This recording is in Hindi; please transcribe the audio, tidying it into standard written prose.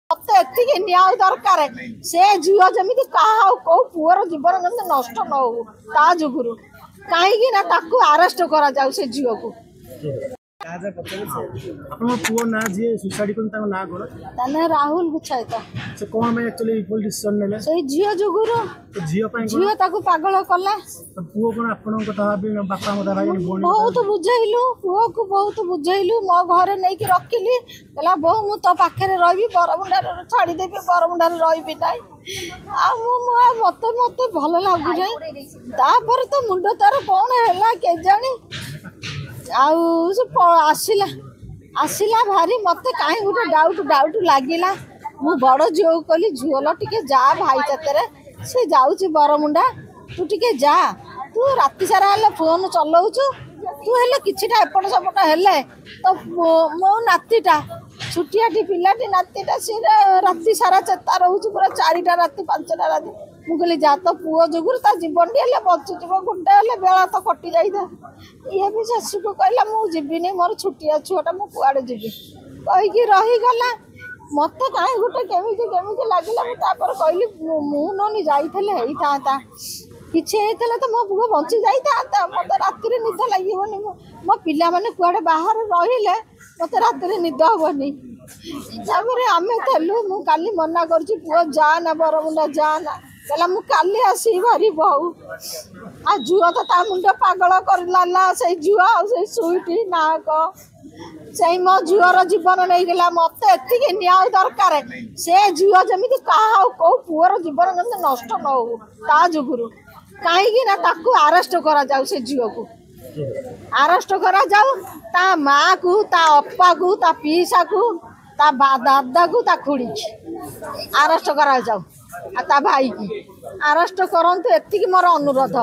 मत एति न्याय दरकार से झील जमी क्या कौ पुअर जीवन जमी नष्ट न हो ता जुगुरु कहीं अरेस्ट करा जाऊ से झील को पुओ ना जी सुसाइड ना कौन राहुल गुच्छायत से कौन में एक्चुअली डिसीजन नेले से झील जुगुरु झील ताकू पागल कला पुओ कौन आपण बापा मत भाई बहुत बुझेलु पुओ को बहुत बुझेलु मो घर नहीं कि रखिली कहला बहु मु तो पाखे रही बरमुंडार छाड़देवी बरमुंडार रही ना मत मत भल लगुचे तापर तो मुंड तार कौन है केजाणी आसला आसला भारी मत कहीं गोटे डाउट डाउट लगिला मु बड़ झील को कहली झील टिके जा भाई साथे से जाऊँ बरमुंडा तू टिके जा तू राति सारा हेल्ले फोन चलाऊचु तू हेल्ले किछिटा एपट सेपट हेल्ले तो मो नातीटा छुटियाटी पिलाटी नातीटा सी राति सारा चेता रोचे पूरा 4टा राति 5टा राति मुझे जा तो पुओ जुगुर ता जीवन टी बचुच गोटे हेल्ले बेला तो कटि जाता ये भी शाशु को कहला मुझे मोर छुटिया छुआटा मु कुआड़े जीवी कहीकि रहीगला मत कहीं गोटे केमी लगे मुझे कहली मुझे जाइए होता किसी तो मो पुओ बंची जाता मत राति निद लगे मो पिला माने कुआड़े बाहर रहिले मत राति निद हेनी आम थलु मुझे मना कर पुओ जाना बरमुंडा जाना कहला मु काली आसी भारी बहु आ झुआ तो ता मुंड पागल करला से झुआ से सुईटी नाक से मो झुआर जीवन नहीं गला मत एति न्याय दरकार से झील जमी क्या कौ पुअर जीवन जमी नष्ट न हो ता जुगुरु कहीं अरेस्ट करा जाऊ से झील को अरेस्ट करा जाऊ ता माँ को ता अप्पा को ता पीसा को ता दादा को ता खुड़ी अरेस्ट करा जाऊ आ ता भाई की अरेस्ट करंतु एति मोर अनुरोध।